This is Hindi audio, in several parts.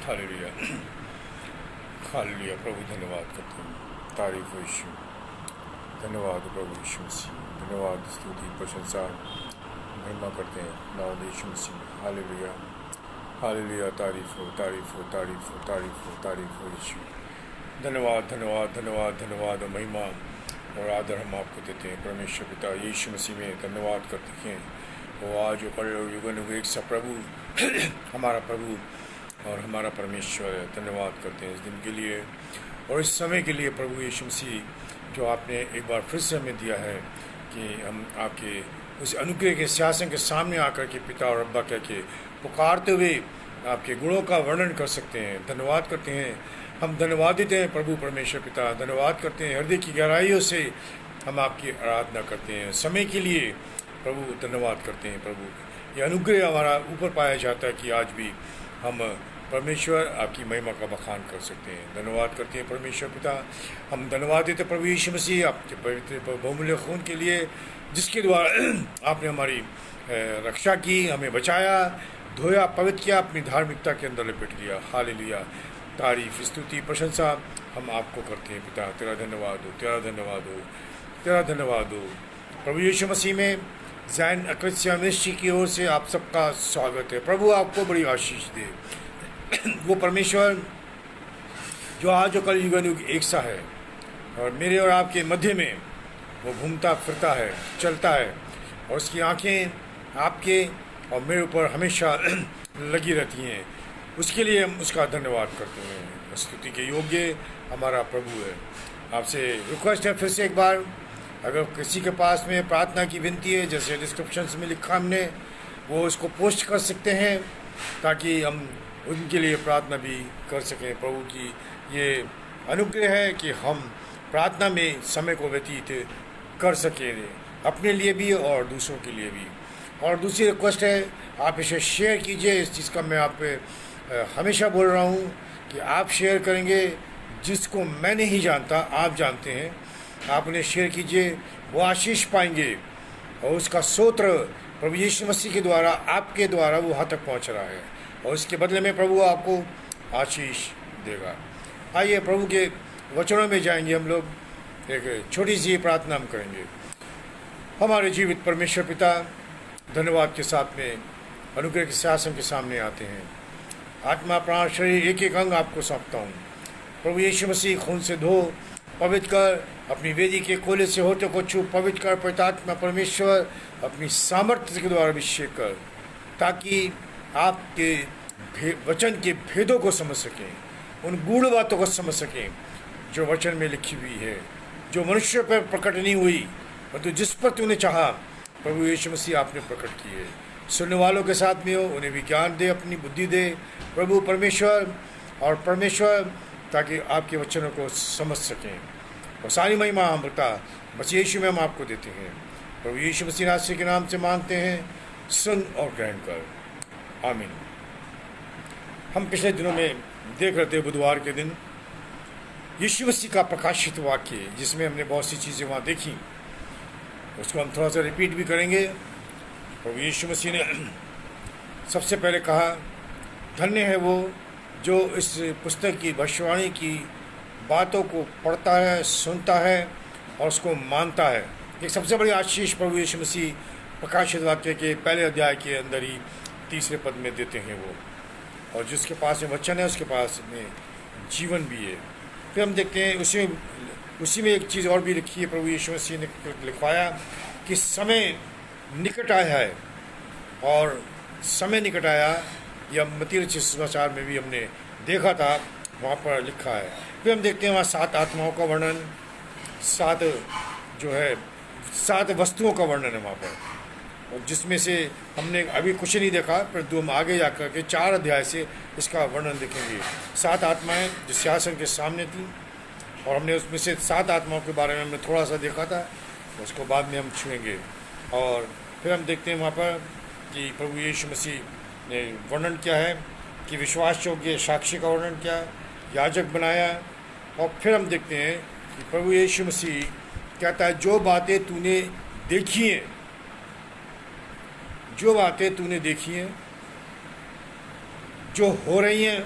Hallelujah, hallelujah. प्रभु धन्यवाद करते हैं, तारीफ हो यीशु, धन्यवाद प्रभु यीशु मसीह, धन्यवाद, स्तुति, प्रशंसा, महिमा करते हैं नाम यीशु मसीह में। Hallelujah, hallelujah. तारीफ हो, तारीफ हो, तारीफ हो, तारीफ हो, तारीफ हो यीशु। धन्यवाद, धन्यवाद, धन्यवाद, धन्यवाद और महिमा और आदर हम आपको देते हैं परमेश्वर पिता यीशु मसीह में। धन्यवाद करते हैं वो आज जो कल युगन युग एक सा प्रभु हमारा प्रभु और हमारा परमेश्वर है। धन्यवाद करते हैं इस दिन के लिए और इस समय के लिए प्रभु यीशु मसीह जो आपने एक बार फिर से हमें दिया है कि हम आपके उस अनुग्रह के सिंहासन के सामने आकर के पिता और अब्बा कह के पुकारते हुए आपके गुणों का वर्णन कर सकते हैं। धन्यवाद करते हैं, हम धन्यवाद देते हैं प्रभु परमेश्वर पिता। धन्यवाद करते हैं, हृदय की गहराइयों से हम आपकी आराधना करते हैं। समय के लिए प्रभु धन्यवाद करते हैं प्रभु। ये अनुग्रह हमारा ऊपर पाया जाता है कि आज भी हम परमेश्वर आपकी महिमा का बखान कर सकते हैं। धन्यवाद करते हैं परमेश्वर पिता। हम धन्यवाद देते प्रभु यीशु मसीह आपके पवित्र बहुमूल्य खून के लिए, जिसके द्वारा आपने हमारी रक्षा की, हमें बचाया, धोया, पवित्र किया, अपनी धार्मिकता के अंदर लपेट लिया। हालेलुया, तारीफ, स्तुति, प्रशंसा हम आपको करते हैं पिता। तेरा धन्यवाद हो, तेरा धन्यवाद हो, तेरा धन्यवाद हो। प्रभु यीशु मसीह में ज़ायन अक्रिस्या मिनिस्ट्री की ओर से आप सबका स्वागत है। प्रभु आपको बड़ी आशीष दे। वो परमेश्वर जो आज और कल युग युग एक सा है और मेरे और आपके मध्य में वो घूमता फिरता है, चलता है और उसकी आंखें आपके और मेरे ऊपर हमेशा लगी रहती हैं, उसके लिए हम उसका धन्यवाद करते हैं। स्तुति के योग्य हमारा प्रभु है। आपसे रिक्वेस्ट है फिर से एक बार, अगर किसी के पास में प्रार्थना की विनती है, जैसे डिस्क्रिप्शन में लिखा हमने, वो उसको पोस्ट कर सकते हैं ताकि हम उनके लिए प्रार्थना भी कर सकें। प्रभु की ये अनुग्रह है कि हम प्रार्थना में समय को व्यतीत कर सकें, अपने लिए भी और दूसरों के लिए भी। और दूसरी रिक्वेस्ट है, आप इसे शेयर कीजिए। इस चीज़ का मैं आप हमेशा बोल रहा हूँ कि आप शेयर करेंगे, जिसको मैं नहीं जानता आप जानते हैं, आप उन्हें शेयर कीजिए, वो आशीष पाएंगे और उसका स्तोत्र प्रभु यीशु मसीह के द्वारा, आपके द्वारा वो वहाँ तक पहुँच रहा है और इसके बदले में प्रभु आपको आशीष देगा। आइए प्रभु के वचनों में जाएंगे हम लोग। एक छोटी सी प्रार्थना हम करेंगे। हमारे जीवित परमेश्वर पिता, धन्यवाद के साथ में अनुग्रह के सिंहासन के सामने आते हैं। आत्मा, प्राण, शरीर, एक एक अंग आपको सौंपता हूँ। प्रभु यीशु मसीह खून से धो, पवित्र कर, अपनी वेदी के कोले से होते को छू, पवित्र कर। पवित्रात्मा परमेश्वर अपनी सामर्थ्य के द्वारा अभिषेक कर, ताकि आपके वचन के भेदों को समझ सकें, उन गूढ़ बातों को समझ सकें जो वचन में लिखी हुई है, जो मनुष्य पर प्रकट नहीं हुई, परंतु जिस पर तूने चाहा प्रभु यीशु मसीह आपने प्रकट की है। सुनने वालों के साथ में हो, उन्हें भी ज्ञान दे, अपनी बुद्धि दे प्रभु परमेश्वर और परमेश्वर, ताकि आपके वचनों को समझ सकें। और सारी महिमा अमृता बस यीशु में हम आपको देते हैं। प्रभु यीशु मसीह नासरी के नाम से मांगते हैं, सुन और ग्रहण कर, आमीन। हम पिछले दिनों में देख रहे थे, बुधवार के दिन यीशु मसीह का प्रकाशित वाक्य, जिसमें हमने बहुत सी चीज़ें वहाँ देखी, उसको हम थोड़ा सा रिपीट भी करेंगे। प्रभु यीशु मसीह ने सबसे पहले कहा, धन्य है वो जो इस पुस्तक की भविष्यवाणी की बातों को पढ़ता है, सुनता है और उसको मानता है। एक सबसे बड़ी आशीष प्रभु यीशु मसीह प्रकाशित वाक्य के पहले अध्याय के अंदर ही तीसरे पद में देते हैं वो, और जिसके पास में वचन है उसके पास में जीवन भी है। फिर हम देखते हैं उसी में एक चीज़ और भी लिखी है, प्रभु यीशु मसीह ने लिखवाया कि समय निकट आया है, और समय निकट आया, या मत्ती रचित सुसमाचार में भी हमने देखा था, वहाँ पर लिखा है। फिर हम देखते हैं वहाँ 7 आत्माओं का वर्णन, 7 वस्तुओं का वर्णन है वहाँ पर, और जिसमें से हमने अभी कुछ नहीं देखा, परंतु हम आगे जाकर के 4 अध्याय से इसका वर्णन देखेंगे। 7 आत्माएं जो सिंहासन के सामने थी, और हमने उसमें से 7 आत्माओं के बारे में हमने थोड़ा सा देखा था, उसको बाद में हम छुएंगे। और फिर हम देखते हैं वहाँ पर कि प्रभु यीशु मसीह ने वर्णन क्या है, कि विश्वास योग्य साक्षी का वर्णन क्या, याजक बनाया। और फिर हम देखते हैं कि प्रभु यीशु मसीह कहता है, जो बातें तूने देखी हैं जो बातें तूने देखी हैं, जो हो रही हैं,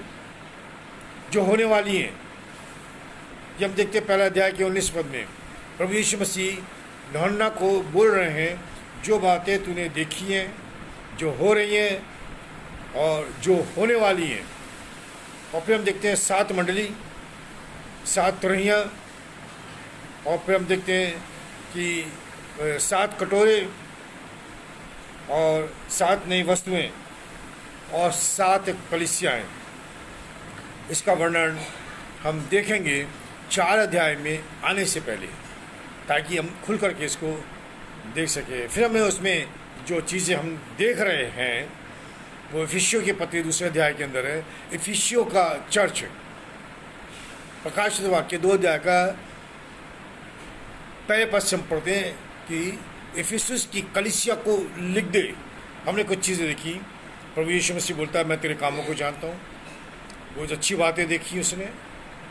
जो होने वाली हैं। ये हम देखते हैं पहला अध्याय के 19 पद में प्रभु यीशु मसीह यूहन्ना को बोल रहे हैं, जो बातें तूने देखी हैं, जो हो रही हैं और जो होने वाली हैं। और फिर हम देखते हैं 7 मंडली, 7 तुरहियाँ, और फिर हम देखते हैं कि 7 कटोरे और 7 नई वस्तुएं और 7 कलीसियाएं। इसका वर्णन हम देखेंगे 4 अध्याय में आने से पहले, ताकि हम खुल करके इसको देख सकें। फिर हमें उसमें जो चीज़ें हम देख रहे हैं वो इफिसियों के पत्र 2 अध्याय के अंदर है। इफिसियों का चर्च, प्रकाशित वाक्य 2 अध्याय का पहले पद से हम पढ़ते हैं कि इफिसुस की कलीसिया को लिख दे। हमने कुछ चीज़ें देखी। प्रभु यीशु मसीह बोलता है, मैं तेरे कामों को जानता हूँ। वो जो अच्छी बातें देखी उसने।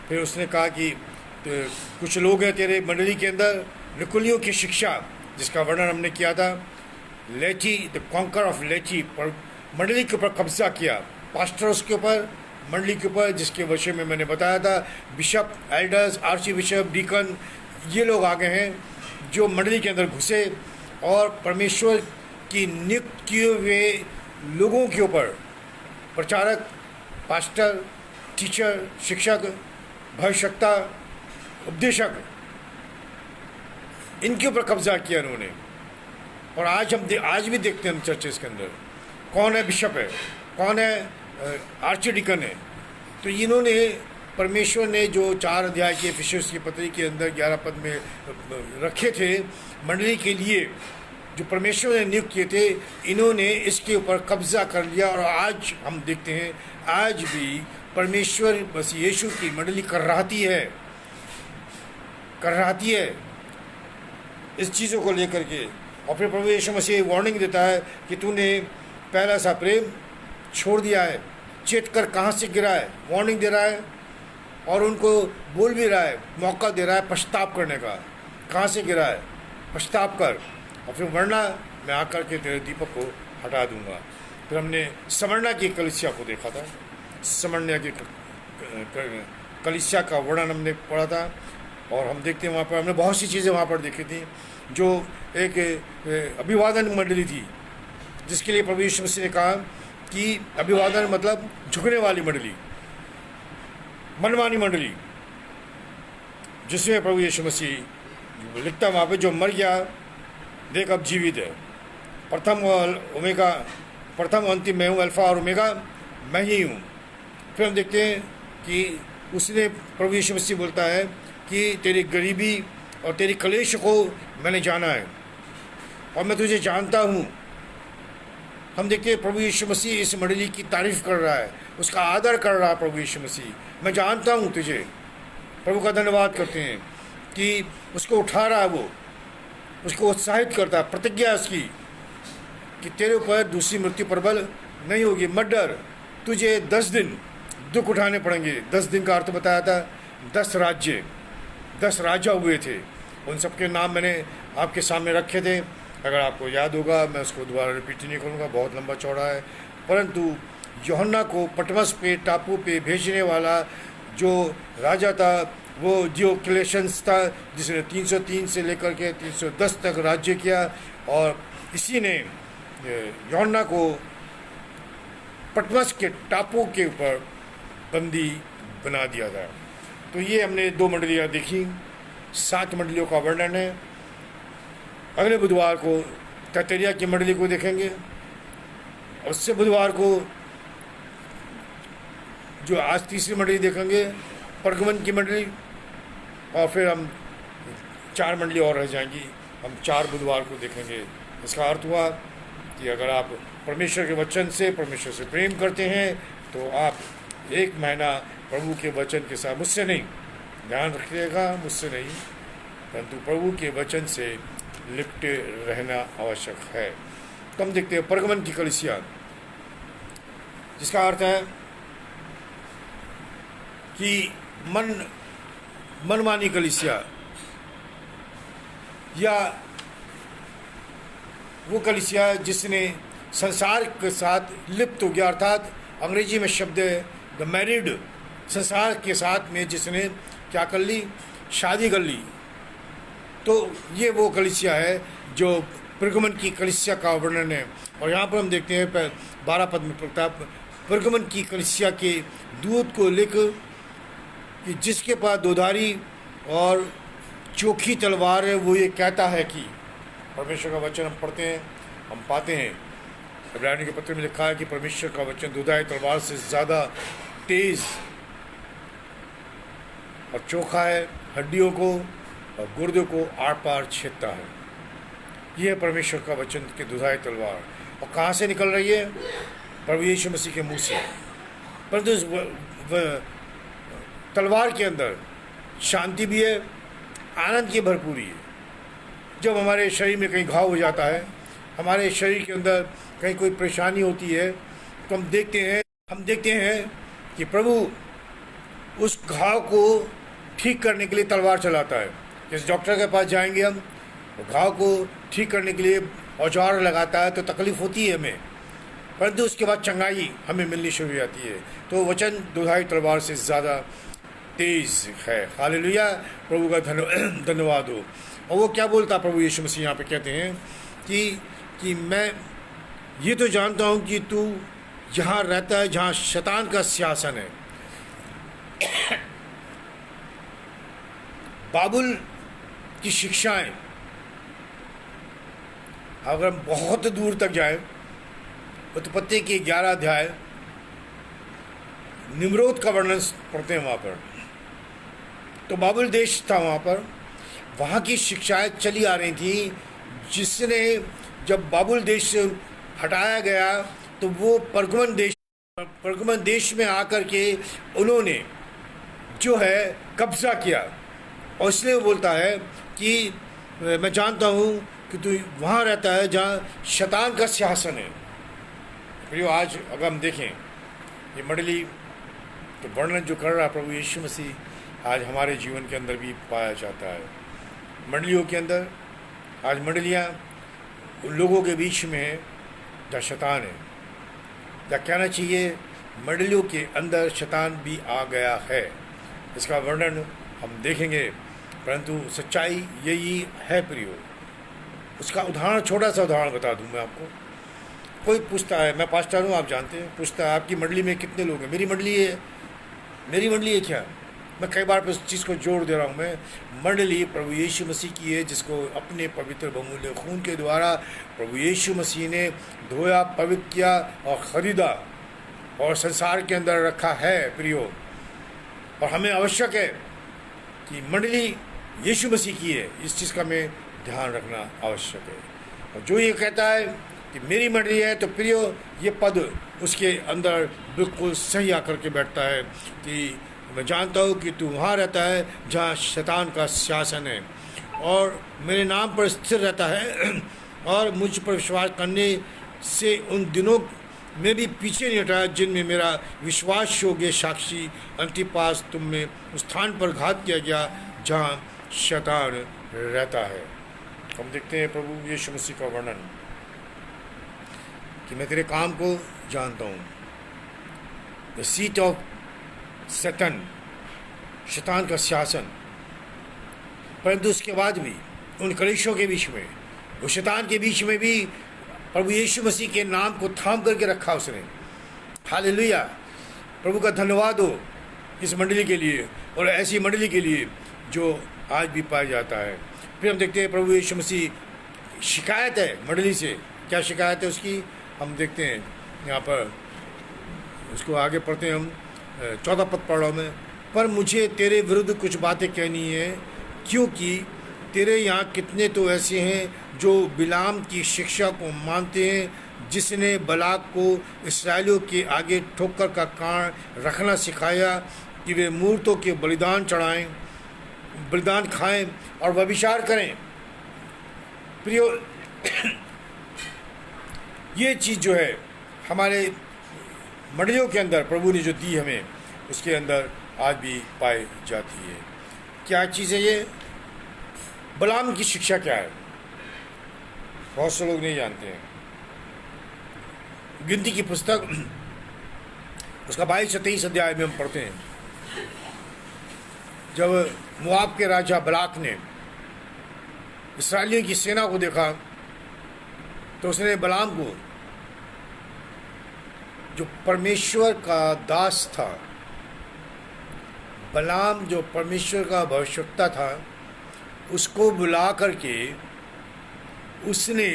फिर उसने कहा कि तो कुछ लोग हैं तेरे मंडली के अंदर निकुलियों की शिक्षा, जिसका वर्णन हमने किया था। लेची, द कॉन्कर ऑफ लेची, पर मंडली के ऊपर कब्जा किया, पास्टर्स के ऊपर, मंडली के ऊपर, जिसके विषय में मैंने बताया था। Bishop, elders, archbishop, deacon, ये लोग आ गए हैं जो मंडली के अंदर घुसे और परमेश्वर की नियुक्त किए हुए लोगों के ऊपर, प्रचारक, पास्टर, टीचर, शिक्षक, भविष्यवक्ता, उपदेशक, इनके ऊपर कब्जा किया उन्होंने। और आज भी देखते हैं चर्चेस के अंदर कौन है बिशप है, कौन है आर्ची डीकन है। तो इन्होंने, परमेश्वर ने जो 4 अध्याय के इफिसियों की पत्री के अंदर 11 पद में रखे थे मंडली के लिए, जो परमेश्वर ने नियुक्त किए थे, इन्होंने इसके ऊपर कब्जा कर लिया। और आज हम देखते हैं, आज भी परमेश्वर बस यीशु की मंडली कर रहाती है इस चीज़ों को लेकर के। और फिर प्रभु यीशु मसीह वार्निंग देता है कि तूने पहला सा प्रेम छोड़ दिया है, चेत कर कहाँ से गिरा है। वार्निंग दे रहा है और उनको बोल भी रहा है, मौका दे रहा है पश्चाताप करने का। कहाँ से गिरा है, पश्चाताप कर, और फिर वरना मैं आकर के तेरे दीपक को हटा दूंगा। फिर हमने स्मरणा की कलीसिया को देखा था। स्मरणा की कलीसिया का वर्णन हमने पढ़ा था। और हम देखते हैं वहाँ पर हमने बहुत सी चीज़ें वहाँ पर देखी थी। जो एक अभिवादन मंडली थी, जिसके लिए प्रभु यीशु मसीह ने कहा कि अभिवादन मतलब झुकने वाली मंडली, मनमानी मंडली, जिसमें प्रभु यीशु मसीह लिखता वहाँ पे, जो मर गया देख अब जीवित है, प्रथम और ओमेगा, प्रथम अंतिम मैं हूँ, अल्फा और ओमेगा मैं ही हूँ। फिर हम देखते हैं कि उसने, प्रभु यीशु मसीह बोलता है कि तेरी गरीबी और तेरी कलेश को मैंने जाना है और मैं तुझे जानता हूँ। हम देखते हैं प्रभु यीशु मसीह इस मंडली की तारीफ़ कर रहा है, उसका आदर कर रहा है। प्रभु यीशु मसीह, मैं जानता हूँ तुझे। प्रभु का धन्यवाद करते हैं कि उसको उठा रहा है, वो उसको उत्साहित करता है। प्रतिज्ञा उसकी कि तेरे ऊपर दूसरी मृत्यु प्रबल नहीं होगी, मत डर, तुझे 10 दिन दुख उठाने पड़ेंगे। 10 दिन का अर्थ बताया था, 10 राजा हुए थे। उन सबके नाम मैंने आपके सामने रखे थे, अगर आपको याद होगा। मैं उसको दोबारा रिपीट नहीं करूँगा, बहुत लंबा चौड़ा है। परंतु यूहन्ना को पटमस पे, टापू पे भेजने वाला जो राजा था, वो डियोक्लेशियस था, जिसने 303 से लेकर के 310 तक राज्य किया। और इसी ने यूहन्ना को पटमस के टापू के ऊपर बंदी बना दिया था। तो ये हमने 2 मंडलियाँ देखी, 7 मंडलियों का वर्णन है। अगले बुधवार को तैतरिया की मंडली को देखेंगे, और उससे बुधवार को जो आज तीसरी मंडली देखेंगे, परगमन की मंडली। और फिर हम 4 मंडली और रह जाएंगी, हम 4 बुधवार को देखेंगे। इसका अर्थ हुआ कि अगर आप परमेश्वर के वचन से, परमेश्वर से प्रेम करते हैं, तो आप 1 महीना प्रभु के वचन के साथ, मुझसे नहीं, ध्यान रखिएगा, मुझसे नहीं, परंतु प्रभु के वचन से लिपटे रहना आवश्यक है। तो हम देखते हैं परगमन की कलीसिया, जिसका अर्थ है कि मनमानी कलीसिया, या वो कलीसिया जिसने संसार के साथ लिप्त हो गया, अर्थात अंग्रेजी में शब्द है द मैरिड, संसार के साथ में जिसने क्या कर ली, शादी कर ली। तो ये वो कलीसिया है जो परगमन की कलीसिया का वर्णन है। और यहाँ पर हम देखते हैं 12 पद में परगमन की कलीसिया के दूत को लिख कि जिसके पास दोधारी और चोखी तलवार है, वो ये कहता है कि, परमेश्वर का वचन हम पढ़ते हैं, हम पाते हैं इब्रानियों के पत्र में लिखा है कि परमेश्वर का वचन दुधारी तलवार से ज़्यादा तेज और चोखा है, हड्डियों को और गुर्दों को आर पार छेदता है। यह है परमेश्वर का वचन की दुधारी तलवार। और कहाँ से निकल रही है? प्रभु यीशु मसीह के मुंह से। परंतु इस तलवार के अंदर शांति भी है, आनंद की भरपूरी है। जब हमारे शरीर में कहीं घाव हो जाता है, हमारे शरीर के अंदर कहीं कोई परेशानी होती है, तो हम देखते हैं कि प्रभु उस घाव को ठीक करने के लिए तलवार चलाता है। जिस डॉक्टर के पास जाएंगे हम, वो घाव को ठीक करने के लिए औजार लगाता है, तो तकलीफ़ होती है हमें, परंतु उसके बाद चंगाई हमें मिलनी शुरू हो जाती है। तो वचन दुधारी तलवार से ज़्यादा तेज है। हालेलुया, प्रभु का धन्यवाद हो। और वो क्या बोलता प्रभु यीशु मसीह यहाँ पे कहते हैं कि मैं ये तो जानता हूँ कि तू जहाँ रहता है जहाँ शैतान का सिंहासन है। बाबुल की शिक्षाएं, अगर हम बहुत दूर तक जाए, उत्पत्ति के 11 अध्याय निम्रोद का वर्णन पढ़ते हैं वहाँ पर। तो बाबुल देश था वहाँ पर, वहाँ की शिक्षाएं चली आ रही थी, जिसने जब बाबुल देश से हटाया गया तो वो परगमन देश में आकर के उन्होंने जो है कब्जा किया। और इसलिए वो बोलता है कि मैं जानता हूँ कि तू वहाँ रहता है जहाँ शैतान का सिंहासन है। प्रियो, आज अगर हम देखें ये मंडली तो वर्णन जो कर रहा है प्रभु यीशु मसीह, आज हमारे जीवन के अंदर भी पाया जाता है। मंडलियों के अंदर आज मंडलियाँ उन लोगों के बीच में है जहाँ शैतान है, या कहना चाहिए मंडलियों के अंदर शैतान भी आ गया है। इसका वर्णन हम देखेंगे, परंतु सच्चाई यही है प्रियो। उसका उदाहरण, छोटा सा उदाहरण बता दूं मैं आपको। कोई पूछता है, मैं पास्टर हूँ, आप जानते हैं, पूछता है आपकी मंडली में कितने लोग हैं? मेरी मंडली है क्या? मैं कई बार इस चीज़ को जोड़ दे रहा हूँ। मैं मंडली प्रभु यीशु मसीह की है, जिसको अपने पवित्र बहुमूल्य खून के द्वारा प्रभु यीशु मसीह ने धोया, पवित्र किया और ख़रीदा और संसार के अंदर रखा है प्रियो। और हमें आवश्यक है कि मंडली यीशु मसीह की है, इस चीज़ का हमें ध्यान रखना आवश्यक है। और जो ये कहता है कि मेरी मंडली है, तो प्रियो ये पद उसके अंदर बिल्कुल सही आकर के बैठता है कि मैं जानता हूँ कि तू वहाँ रहता है जहाँ शैतान का शासन है, और मेरे नाम पर स्थिर रहता है, और मुझ पर विश्वास करने से उन दिनों में भी पीछे नहीं हटा जिनमें मेरा विश्वास योग्य साक्षी अंतिपास तुम में उस स्थान पर घात किया गया जहाँ शैतान रहता है। हम देखते हैं प्रभु यीशु मसीह का वर्णन कि मैं तेरे काम को जानता हूँ। द सीट ऑफ सैटन, शैतान का शासन, परंतु उसके बाद भी उन कलीसियों के बीच में, वो शैतान के बीच में भी प्रभु यीशु मसीह के नाम को थाम करके रखा उसने। हालेलुया, प्रभु का धन्यवाद हो इस मंडली के लिए और ऐसी मंडली के लिए जो आज भी पाया जाता है। फिर हम देखते हैं प्रभु यीशु मसीह शिकायत है मंडली से। क्या शिकायत है उसकी? हम देखते हैं यहाँ पर, उसको आगे पढ़ते हैं हम। 14 पद पढ़ रहा हूँ मैं। पर मुझे तेरे विरुद्ध कुछ बातें कहनी है, क्योंकि तेरे यहाँ कितने तो ऐसे हैं जो बिलाम की शिक्षा को मानते हैं, जिसने बलाक को इस्राएलियों के आगे ठोकर का कान रखना सिखाया कि वे मूर्तों के बलिदान खाएं और व्यभिचार करें। प्रियो, ये चीज़ जो है हमारे मंडलियों के अंदर प्रभु ने जो दी हमें, उसके अंदर आज भी पाई जाती है। क्या चीज़ है ये? बलाम की शिक्षा क्या है? बहुत से लोग नहीं जानते हैं। गिनती की पुस्तक उसका 22 से 23 अध्याय में हम पढ़ते हैं, जब मोआब के राजा बलाक ने इस्राएलियों की सेना को देखा तो उसने बलाम को, जो परमेश्वर का दास था, बलाम जो परमेश्वर का भविष्यवक्ता था, उसको बुला करके उसने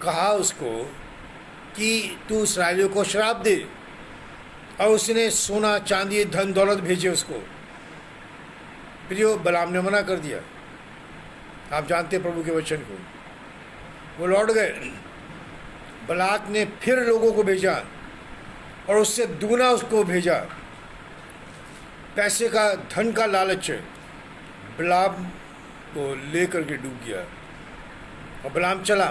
कहा उसको कि तू इस्राएलियों को श्राप दे, और उसने सोना चांदी धन दौलत भेजे उसको। फिर वो बलाम ने मना कर दिया। आप जानते प्रभु के वचन को, वो लौट गए। बलाक ने फिर लोगों को भेजा और उससे दुगना उसको भेजा। पैसे का, धन का लालच बलाम को लेकर के डूब गया और बलाम चला।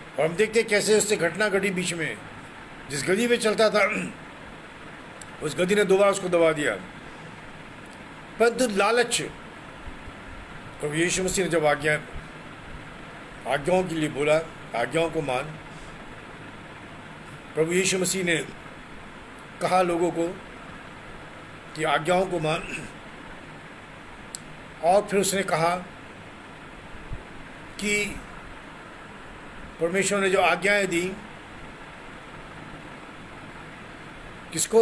और हम देखते कैसे उससे घटना घटी बीच में। जिस गदी में चलता था उस गदी ने दोबारा उसको दबा दिया। परंतु लालच, प्रभु यीशु मसीह ने जब आज्ञाओं के लिए बोला, आज्ञाओं को मान, प्रभु यीशु मसीह ने कहा लोगों को कि आज्ञाओं को मान, और फिर उसने कहा कि परमेश्वर ने जो आज्ञाएं दी, किसको?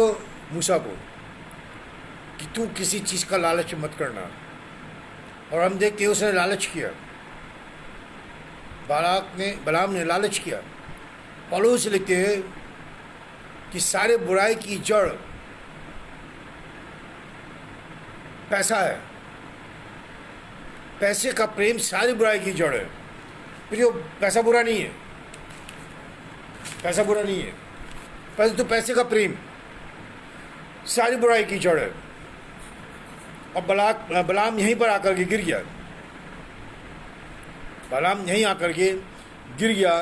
मूसा को, कि तू किसी चीज़ का लालच मत करना। और हम देखते हैं उसने लालच किया, बलाम ने लालच किया। पौलुस लिखते हैं कि सारे बुराई की जड़ पैसा है। पैसे का प्रेम सारी बुराई की जड़ है। फिर जो पैसा बुरा नहीं है, पैसा बुरा नहीं है, परंतु पैसे का प्रेम सारी बुराई की जड़ है। और बलाम यहीं पर आकर के गिर गया। बलाम यहीं आकर के गिर गया।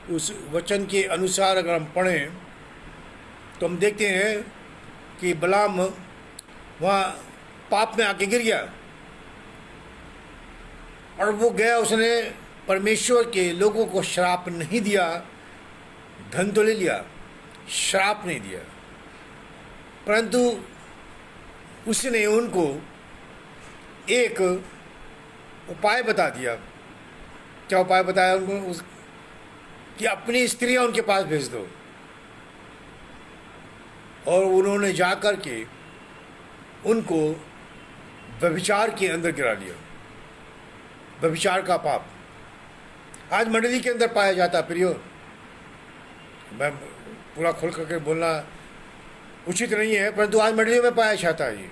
उस वचन के अनुसार अगर हम पढ़ें तो हम देखते हैं कि बलाम वहाँ पाप में आके गिर गया। और वो गया, उसने परमेश्वर के लोगों को श्राप नहीं दिया, धन तो ले लिया, श्राप नहीं दिया, परंतु उसने उनको एक उपाय बता दिया। क्या उपाय बताया उनको? कि अपनी स्त्रियां उनके पास भेज दो। और उन्होंने जाकर के उनको व्यभिचार के अंदर गिरा लिया। व्यभिचार का पाप आज मंडली के अंदर पाया जाता। प्रियो, मैं पूरा खोल करके बोलना उचित नहीं है, परंतु आज मंडलियों में पाया जाता है ये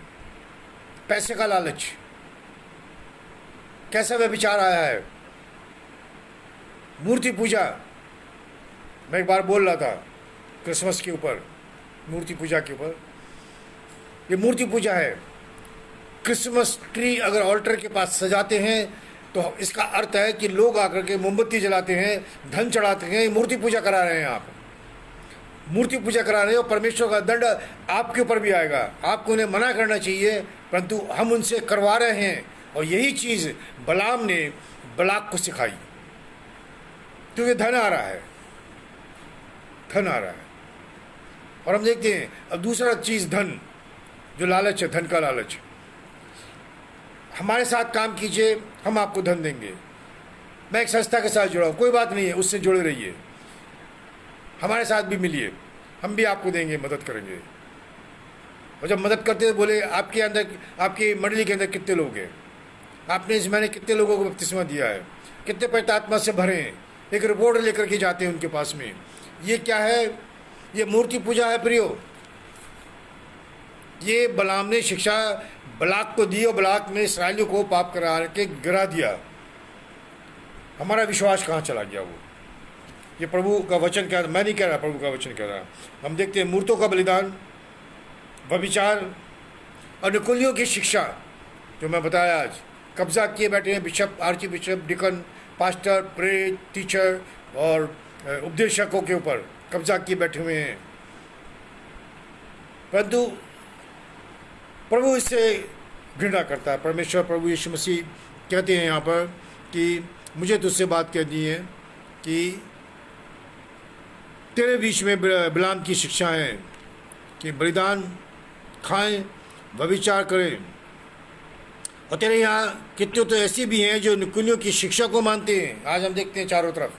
पैसे का लालच। कैसा व्यभिचार आया है? मूर्ति पूजा। मैं एक बार बोल रहा था क्रिसमस के ऊपर, मूर्ति पूजा के ऊपर। ये मूर्ति पूजा है। क्रिसमस ट्री अगर ऑल्टर के पास सजाते हैं तो इसका अर्थ है कि लोग आकर के मोमबत्ती जलाते हैं, धन चढ़ाते हैं, मूर्ति पूजा करा रहे हैं। आप मूर्ति पूजा करा रहे हो, परमेश्वर का दंड आपके ऊपर भी आएगा। आपको उन्हें मना करना चाहिए, परंतु हम उनसे करवा रहे हैं। और यही चीज़ बलाम ने बलाक को सिखाई, क्योंकि धन आ रहा है, धन आ रहा है। और हम देखते हैं अब दूसरा चीज़, धन, जो लालच है, धन का लालच। हमारे साथ काम कीजिए, हम आपको धन देंगे। मैं एक संस्था के साथ जुड़ा हूँ, कोई बात नहीं है, उससे जुड़े रहिए, हमारे साथ भी मिलिए, हम भी आपको देंगे, मदद करेंगे। और जब मदद करते हैं, बोले आपके अंदर, आपकी मंडली के अंदर कितने लोग हैं? आपने इस महीने कितने लोगों को बपतिस्मा दिया है? कितने पवित्र आत्मा से भरे हैं? एक रिपोर्ट लेकर के जाते हैं उनके पास में। ये क्या है? ये मूर्ति पूजा है प्रियो। ये बलाम ने शिक्षा बलाक को दी और बलाक ने इसराइलियों को पाप करा के गिरा दिया। हमारा विश्वास कहाँ चला गया? वो ये प्रभु का वचन कह रहा, मैं नहीं कह रहा, प्रभु का वचन कह रहा। हम देखते हैं मूर्तों का बलिदान, व्यभिचार और निकुलियों की शिक्षा, जो मैं बताया आज, कब्जा किए बैठे हैं bishop, archbishop, deacon, pastor, प्रेरित, टीचर और उपदेशकों के ऊपर कब्जा किए बैठे हुए हैं। परंतु प्रभु इससे घृणा करता है। परमेश्वर, प्रभु यीशु मसीह कहते हैं यहाँ पर कि मुझे तुझसे बात कहनी है कि तेरे बीच में बिलाम की शिक्षा है कि बलिदान खाएं, व्यभिचार करें। और तेरे यहाँ कितने तो ऐसे भी हैं जो निकुलियों की शिक्षा को मानते हैं। आज हम देखते हैं चारों तरफ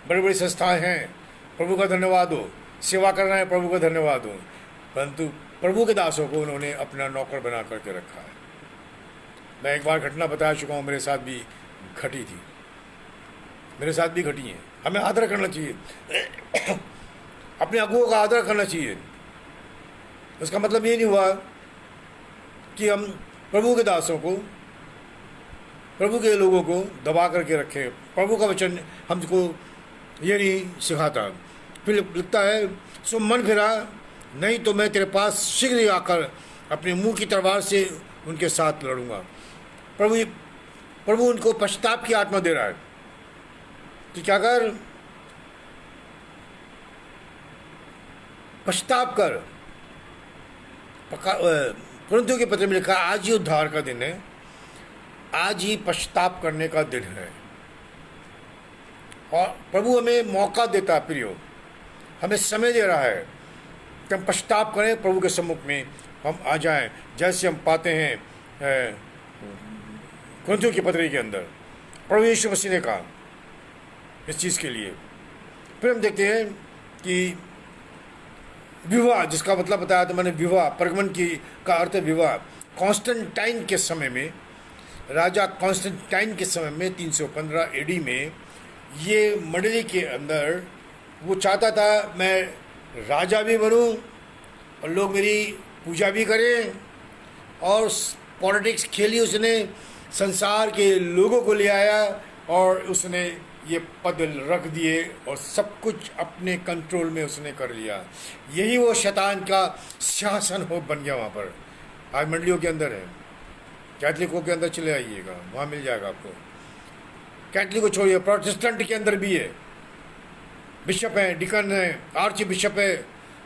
बड़ी बड़ी संस्थाएं हैं, प्रभु का धन्यवाद हो, सेवा करना है, प्रभु का धन्यवाद हो, परंतु प्रभु के दासों को उन्होंने अपना नौकर बना करके रखा है। मैं एक बार घटना बता चुका हूँ, मेरे साथ भी घटी थी, मेरे साथ भी घटी है। हमें आदर करना चाहिए, अपने अगुओं का आदर करना चाहिए। उसका मतलब ये नहीं हुआ कि हम प्रभु के दासों को, प्रभु के लोगों को दबा करके रखें। प्रभु का वचन हमको ये नहीं सिखाता। फिर लिखता है, सो मन फिरा नहीं तो मैं तेरे पास शीघ्र ही आकर अपने मुंह की तलवार से उनके साथ लड़ूंगा। प्रभु उनको पश्चाताप की आत्मा दे रहा है कि क्या कर, पश्चाताप कर। कुरिन्थियों के पत्र में लिखा, आज ही उद्धार का दिन है, आज ही पश्चाताप करने का दिन है। और प्रभु हमें मौका देता, प्रियो, हमें समय दे रहा है कि हम पश्चाताप करें, प्रभु के सम्मुख में हम आ जाएं, जैसे हम पाते हैं कुरिन्थियों की पत्री के अंदर प्रभु यीशु मसीह ने कहा इस चीज़ के लिए। फिर हम देखते हैं कि विवाह, जिसका मतलब बताया था मैंने, विवाह, परगमन की का अर्थ है विवाह। कॉन्स्टेंटाइन के समय में, राजा कॉन्स्टेंटाइन के समय में 315 एडी में ये मंडली के अंदर वो चाहता था मैं राजा भी बनूं और लोग मेरी पूजा भी करें। और पॉलिटिक्स खेली उसने, संसार के लोगों को ले आया और उसने ये पद रख दिए और सब कुछ अपने कंट्रोल में उसने कर लिया। यही वो शैतान का शासन हो बन गया वहाँ पर। आज मंडलियों के अंदर है, कैथलिकों के अंदर चले आइएगा, वहाँ मिल जाएगा आपको। कैथलिक को छोड़िए, प्रोटेस्टेंट के अंदर भी है, बिशप है, डिकन है, आर्च बिशप है,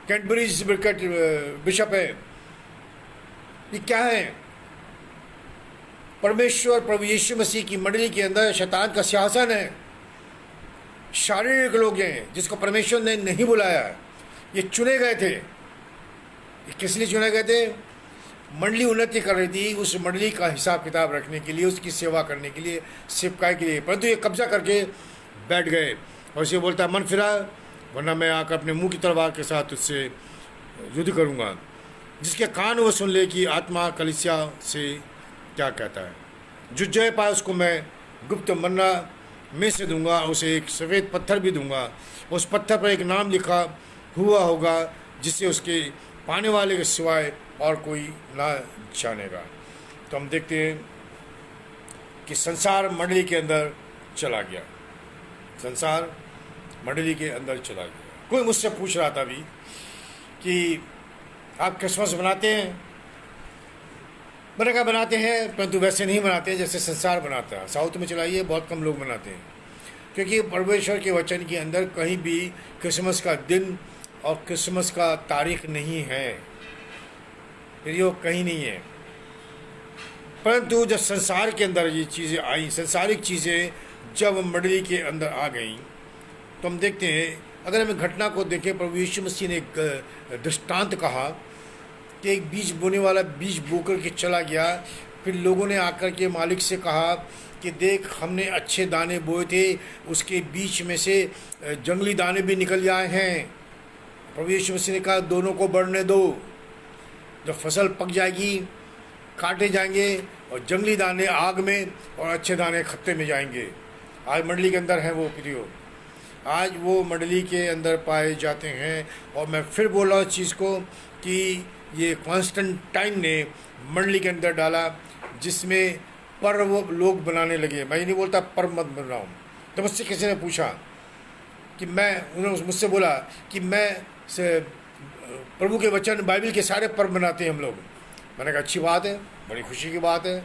कैडबरीज बिशप है। ये क्या है? परमेश्वर प्रभु यीशु मसीह की मंडली के अंदर शैतान का सिंहासन है। शारीरिक लोग हैं जिसको परमेश्वर ने नहीं बुलाया। ये चुने गए थे। ये किस लिए चुने गए थे? मंडली उन्नति कर रही थी, उस मंडली का हिसाब किताब रखने के लिए, उसकी सेवा करने के लिए, सेवकाई के लिए। परंतु ये कब्जा करके बैठ गए और इसे बोलता है, मन फिरा वरना मैं आकर अपने मुंह की तलवार के साथ उससे युद्ध करूंगा। जिसके कान वो सुन ले कि आत्मा कलीसिया से क्या कहता है। जो जय पाए उसको मैं गुप्त मन्ना में से दूंगा, उसे एक सफ़ेद पत्थर भी दूंगा। उस पत्थर पर एक नाम लिखा हुआ होगा जिसे उसके पाने वाले के सिवाय और कोई ना जानेगा। तो हम देखते हैं कि संसार मंडली के अंदर चला गया, संसार मंडली के अंदर चला गया। कोई मुझसे पूछ रहा था अभी कि आप क्रिसमस बनाते हैं? मैंने कहा बनाते हैं, परंतु वैसे नहीं बनाते हैं जैसे संसार बनाता है। साउथ में चलाइए, बहुत कम लोग मनाते हैं, क्योंकि परमेश्वर के वचन के अंदर कहीं भी क्रिसमस का दिन और क्रिसमस का तारीख नहीं है, ये कहीं नहीं है। परंतु जब संसार के अंदर ये चीज़ें आई, संसारिक चीज़ें जब मंडली के अंदर आ गई, तो हम देखते हैं, अगर हम घटना को देखें, प्रभु यीशु मसीह ने एक दृष्टांत कहा कि एक बीज बोने वाला बीज बोकर के चला गया। फिर लोगों ने आकर के मालिक से कहा कि देख, हमने अच्छे दाने बोए थे, उसके बीच में से जंगली दाने भी निकल आए हैं। प्रभु यीशु मसीह ने कहा दोनों को बढ़ने दो, जब फसल पक जाएगी काटे जाएंगे और जंगली दाने आग में और अच्छे दाने खत्ते में जाएंगे। आज मंडली के अंदर है वो प्रियो, आज वो मंडली के अंदर पाए जाते हैं। और मैं फिर बोल रहा हूँ इस चीज़ को कि ये कॉन्स्टेंटाइन ने मंडली के अंदर डाला, जिसमें पर्व लोग बनाने लगे। मैं ये नहीं बोलता पर्व मत बनाओ। तो मुझसे किसी ने पूछा कि उन्होंने मुझसे बोला कि मैं प्रभु के वचन बाइबल के सारे पर्व बनाते हैं हम लोग। मैंने कहा अच्छी बात है, बड़ी खुशी की बात है।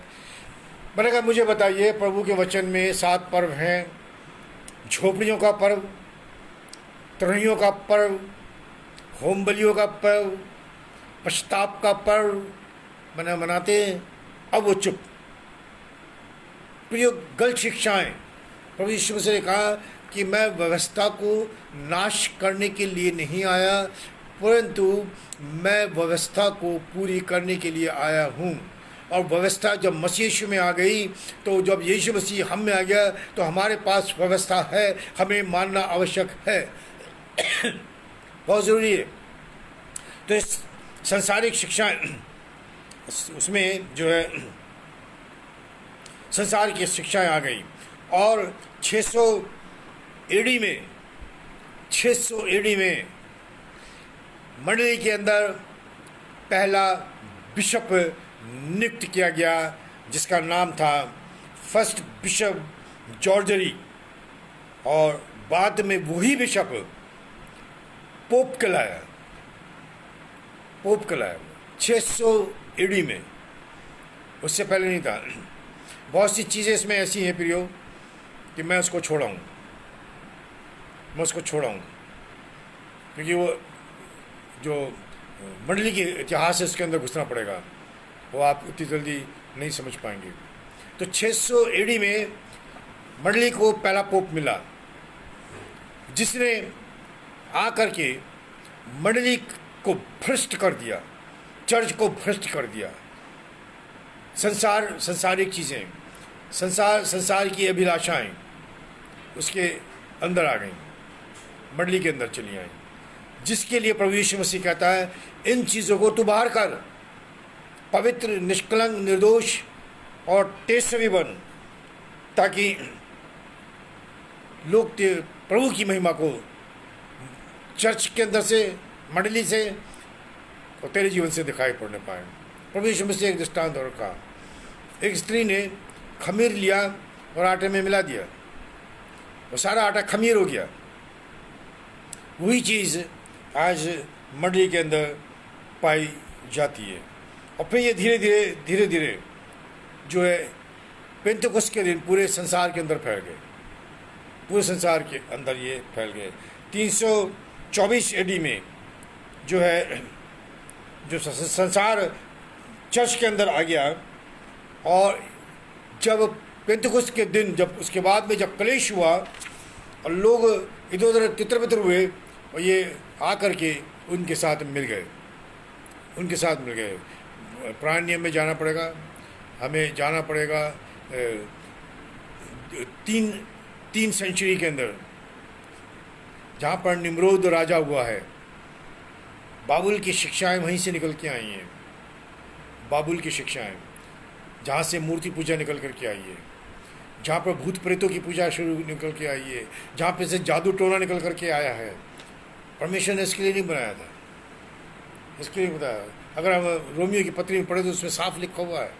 मैंने कहा मुझे बताइए, प्रभु के वचन में 7 पर्व हैं। झोपड़ियों का पर्व, तरहियों का पर्व, होम बलियों का पर्व, पश्चाताप का पर्व मैंने मनाते हैं। अब वो चुप। प्रिय, गलत शिक्षाएं। प्रभु यीशु मसीह ने कहा कि मैं व्यवस्था को नाश करने के लिए नहीं आया, परंतु मैं व्यवस्था को पूरी करने के लिए आया हूँ। और व्यवस्था जब मसीह यीशु में आ गई, तो जब यीशु मसीह हम में आ गया, तो हमारे पास व्यवस्था है, हमें मानना आवश्यक है। बहुत ज़रूरी है। तो इस संसारिक शिक्षा, उसमें जो है संसार की शिक्षाएं आ गई। और 600 एडी में मंडली के अंदर पहला बिशप नियुक्त किया गया, जिसका नाम था फर्स्ट बिशप जॉर्जरी। और बाद में वही बिशप पोप कहलाया 600 एडी में, उससे पहले नहीं था। बहुत सी चीज़ें इसमें ऐसी हैं प्रियो कि मैं उसको छोड़ाऊँ, क्योंकि वो जो मंडली के इतिहास है उसके अंदर घुसना पड़ेगा, वो आप उतनी जल्दी नहीं समझ पाएंगे। तो 600 एडी में मंडली को पहला पोप मिला, जिसने आकर के मंडली को भ्रष्ट कर दिया, चर्च को भ्रष्ट कर दिया। संसारिक चीज़ें, संसार की अभिलाषाएं उसके अंदर आ गईं, मंडली के अंदर चली आई, जिसके लिए प्रभु यीशु मसीह कहता है, इन चीज़ों को तू बाहर कर, पवित्र, निष्कलंक, निर्दोष और तेजस्वी बन, ताकि लोग प्रभु की महिमा को चर्च के अंदर से, मंडली से और तेरे जीवन से दिखाई पड़ने पाए। प्रभु यीशु मसीह एक दृष्टांत और कहा, एक स्त्री ने खमीर लिया और आटे में मिला दिया, और सारा आटा खमीर हो गया। वही चीज़ आज मंडली के अंदर पाई जाती है। और फिर ये धीरे धीरे जो है पेंतेकोस्त के दिन पूरे संसार के अंदर फैल गए, पूरे संसार के अंदर ये फैल गए। 324 एडी में जो है जो संसार चर्च के अंदर आ गया। और जब पेंतेकोस्त के दिन, जब उसके बाद में जब क्लेश हुआ और लोग इधर उधर तितर बितर हुए, और ये आकर के उनके साथ मिल गए। पुराने नियम में जाना पड़ेगा, हमें जाना पड़ेगा 3 सेंचुरी के अंदर, जहाँ पर निम्रोद राजा हुआ है। बाबुल की शिक्षाएं वहीं से निकल के आई हैं, बाबुल की शिक्षाएं, जहाँ से मूर्ति पूजा निकल कर के आई है, जहाँ पर भूत प्रेतों की पूजा शुरू निकल के आई है, जहाँ पे से जादू टोना निकल कर के आया है। परमेश्वर ने इसके लिए नहीं बनाया था, इसके लिए बताया। अगर हम रोमियो की पत्री में पढ़े तो उसमें साफ लिखा हुआ है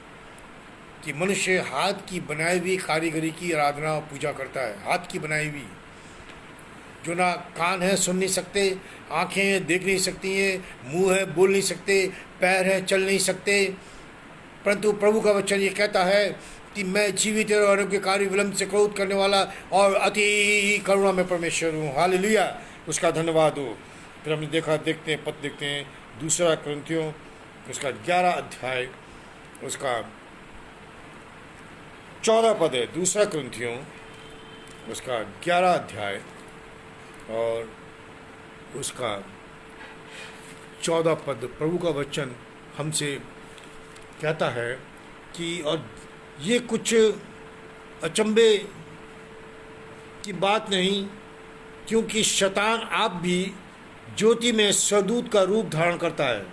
कि मनुष्य हाथ की बनाई हुई कारीगरी की आराधना और पूजा करता है। हाथ की बनाई हुई, जो ना कान है सुन नहीं सकते, आँखें हैं देख नहीं सकती हैं, मुंह है बोल नहीं सकते, पैर है चल नहीं सकते, परंतु प्रभु का वचन ये कहता है कि मैं जीवित और आरोग्यकारी, विलंब से क्रोध करने वाला और अति करुणा में परमेश्वर हूँ। हालेलुया, उसका धन्यवाद हो। फिर हमने देखते हैं 2 कुरिन्थियों उसका 11 अध्याय उसका 14 पद है। 2 कुरिन्थियों उसका 11 अध्याय और उसका 14 पद, प्रभु का वचन हमसे कहता है कि, और ये कुछ अचंभे की बात नहीं, क्योंकि शैतान आप भी ज्योति में स्वदूत का रूप धारण करता है।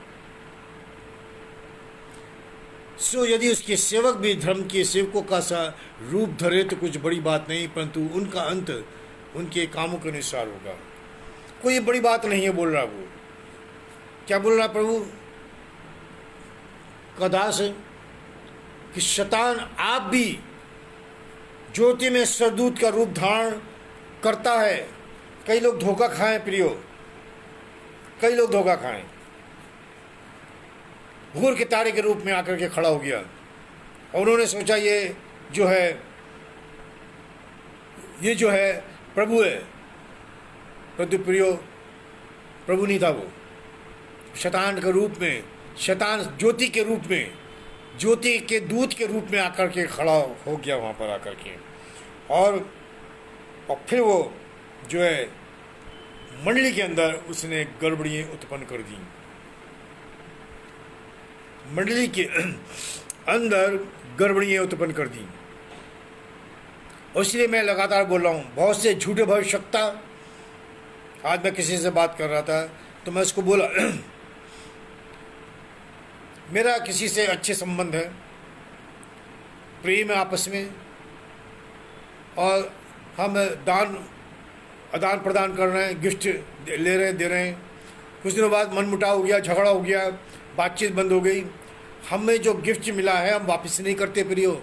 सो यदि उसके सेवक भी धर्म के सेवकों का सा रूप धरे तो कुछ बड़ी बात नहीं, परंतु उनका अंत उनके कामों के अनुसार होगा। कोई बड़ी बात नहीं है बोल रहा। वो क्या बोल रहा प्रभु का दास है कि शैतान आप भी ज्योति में स्वदूत का रूप धारण करता है। कई लोग धोखा खाएं प्रियो, कई लोग धोखा खाएं। भूर के तारे के रूप में आकर के खड़ा हो गया और उन्होंने सोचा ये जो है प्रभु है, परंतु प्रियो प्रभु नहीं था। वो शैतान के रूप में, शैतान ज्योति के रूप में, ज्योति के दूत के रूप में आकर के खड़ा हो गया वहाँ पर आकर के। और फिर वो जो है मंडली के अंदर उसने गड़बड़ियाँ उत्पन्न कर दी। मंडली के अंदर गड़बड़ियाँ उत्पन्न कर दी। और इसलिए मैं लगातार बोल रहा हूँ, बहुत से झूठे भविष्यवक्ता। आज मैं किसी से बात कर रहा था तो मैं उसको बोला मेरा किसी से अच्छे संबंध है, प्रेम है आपस में, और हम आदान प्रदान कर रहे हैं, गिफ्ट ले रहे हैं, दे रहे हैं। कुछ दिनों बाद मनमुटाव हो गया, झगड़ा हो गया, बातचीत बंद हो गई। हमें जो गिफ्ट मिला है हम वापस नहीं करते, प्रियो,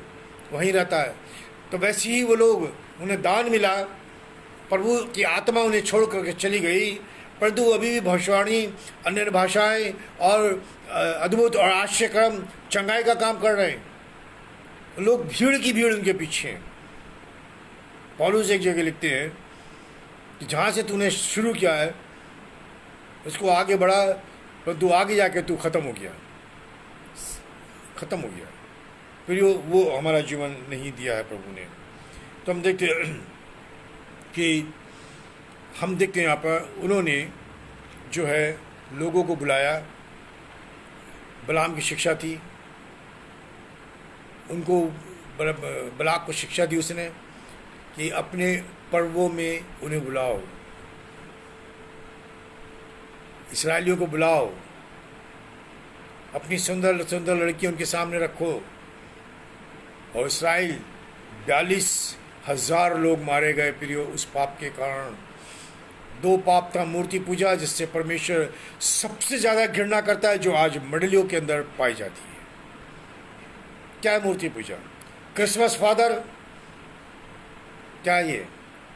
वहीं रहता है। तो वैसे ही वो लोग, उन्हें दान मिला, प्रभु की आत्मा उन्हें छोड़ करके चली गई, परंतु अभी भी भविष्यवाणी, अन्य भाषाएं और अद्भुत और आश्चर्यक्रम चंगाई का काम कर रहे हैं। लोग भीड़ की भीड़ उनके पीछे हैं। पौलुस एक जगह लिखते हैं कि जहाँ से तूने शुरू किया है उसको आगे बढ़ा, परंतु आगे जाके तू ख़त्म हो गया। फिर वो हमारा जीवन नहीं दिया है प्रभु ने। तो हम देखते हैं यहाँ पर उन्होंने जो है लोगों को बुलाया। बलाम की शिक्षा थी, उनको बलाक को शिक्षा दी उसने कि अपने पर्वों में उन्हें बुलाओ, इस्राएलियों को बुलाओ, अपनी सुंदर सुंदर लड़की उनके सामने रखो। और इस्राएल 42,000 लोग मारे गए प्रियो उस पाप के कारण। 2 पाप था, मूर्ति पूजा, जिससे परमेश्वर सबसे ज़्यादा घृणा करता है, जो आज मंडलियों के अंदर पाई जाती है। क्या है मूर्ति पूजा? क्रिसमस फादर, क्या है ये?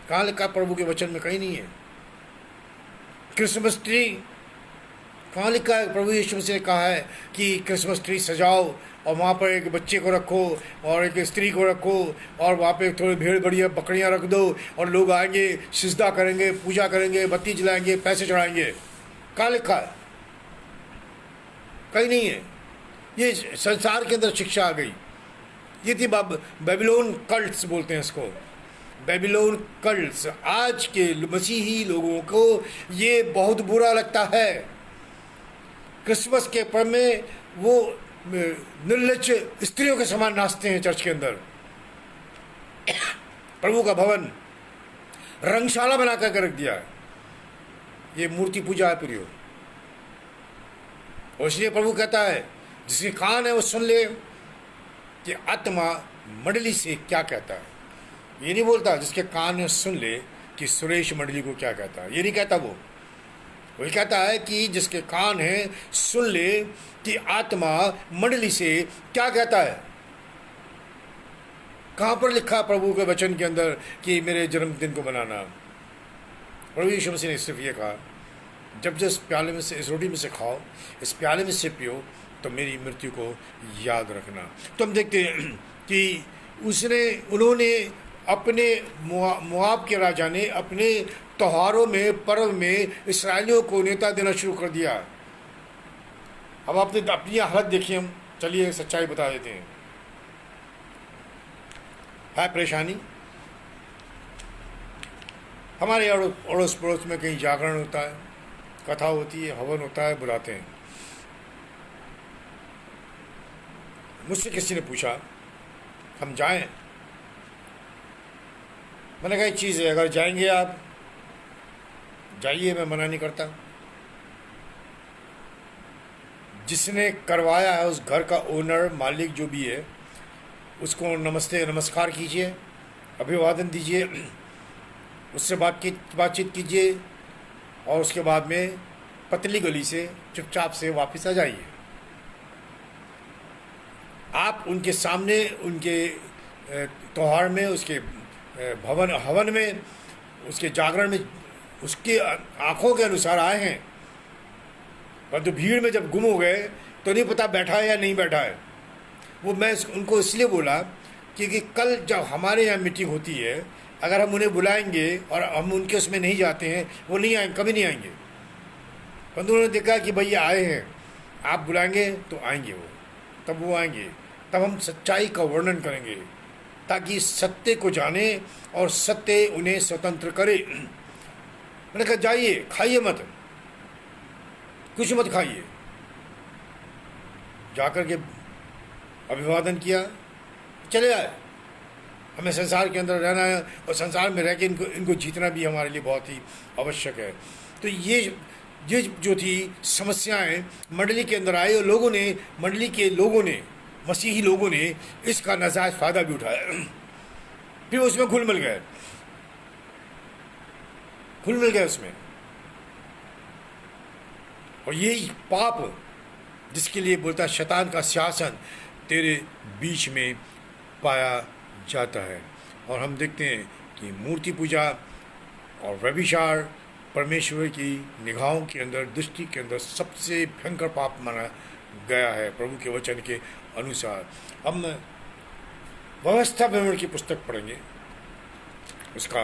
कहाँ लिखा प्रभु के वचन में? कहीं नहीं है। क्रिसमस ट्री, कहाँ लिखा है? प्रभु यीशु मसीह ने कहा है कि क्रिसमस ट्री सजाओ और वहाँ पर एक बच्चे को रखो और एक स्त्री को रखो और वहाँ पे थोड़ी भेड़ बढ़िया बकरियाँ रख दो और लोग आएंगे, सिजदा करेंगे, पूजा करेंगे, बत्ती जलाएंगे, पैसे चढ़ाएंगे। कहाँ लिखा है? कहीं नहीं है। ये संसार के अंदर शिक्षा आ गई। ये थी बेबीलोन कल्ट्स बोलते हैं इसको, बेबीलोन कल्ट्स। आज के मसीही लोगों को ये बहुत बुरा लगता है। क्रिसमस के पर्व में वो निर्लज्ज स्त्रियों के समान नाचते हैं चर्च के अंदर। प्रभु का भवन रंगशाला बना कर रख दिया है। ये मूर्ति पूजा है प्रियो। और इसलिए प्रभु कहता है जिसके कान है वो सुन ले कि आत्मा मंडली से क्या कहता है। ये नहीं बोलता जिसके कान है सुन ले कि सुरेश मंडली को क्या कहता है। ये नहीं कहता वो कहता है कि जिसके कान है सुन ले कि आत्मा मंडली से क्या कहता है। कहाँ पर लिखा प्रभु के वचन के अंदर कि मेरे जन्मदिन को मनाना? प्रभु यीशु मसीह ने सिर्फ ये कहा, जब जिस प्याले में से, इस रोटी में से खाओ, इस प्याले में से पियो, तो मेरी मृत्यु को याद रखना। तो हम देखते हैं कि उन्होंने अपने मोआब के राजा ने अपने त्योहारों में, पर्व में इस्राएलियों को नेता देना शुरू कर दिया। अब आपने अपनी हालत देखी। हम चलिए सच्चाई बता देते हैं। है परेशानी। हमारे अड़ोस पड़ोस में कहीं जागरण होता है, कथा होती है, हवन होता है, बुलाते हैं। मुझसे किसी ने पूछा हम जाएं? मैंने कहा एक चीज़ है, अगर जाएंगे आप जाइए, मैं मना नहीं करता। जिसने करवाया है उस घर का ओनर, मालिक जो भी है, उसको नमस्ते नमस्कार कीजिए, अभिवादन दीजिए, उससे बातचीत कीजिए और उसके बाद में पतली गली से चुपचाप से वापस आ जाइए। आप उनके सामने, उनके त्योहार में, उसके हवन में, उसके जागरण में उसके आंखों के अनुसार आए हैं, परंतु भीड़ में जब गुम हो गए तो नहीं पता बैठा है या नहीं बैठा है। वो मैं उनको इसलिए बोला क्योंकि कल जब हमारे यहाँ मीटिंग होती है, अगर हम उन्हें बुलाएंगे और हम उनके उसमें नहीं जाते हैं, वो नहीं आएंगे, कभी नहीं आएंगे। परंतु उन्होंने देखा कि भैया आए हैं, आप बुलाएंगे तो आएंगे, तब वो आएंगे, तब हम सच्चाई का वर्णन करेंगे ताकि सत्य को जाने और सत्य उन्हें स्वतंत्र करे। मैंने कहा जाइए, खाइए मत, कुछ मत खाइए। जाकर के अभिवादन किया, चले आए। हमें संसार के अंदर रहना है और संसार में रह के इनको जीतना भी हमारे लिए बहुत ही आवश्यक है। तो ये जो थी समस्याएं मंडली के अंदर आई, और मंडली के लोगों ने, मसीही लोगों ने इसका नाजायज फ़ायदा भी उठाया। फिर उसमें घुल मिल गए उसमें। और यही पाप जिसके लिए बोलता है शैतान का शासन तेरे बीच में पाया जाता है। और हम देखते हैं कि मूर्ति पूजा और व्यभिचार परमेश्वर की निगाहों के अंदर, दृष्टि के अंदर सबसे भयंकर पाप माना गया है प्रभु के वचन के अनुसार। हम व्यवस्था विवरण की पुस्तक पढ़ेंगे, उसका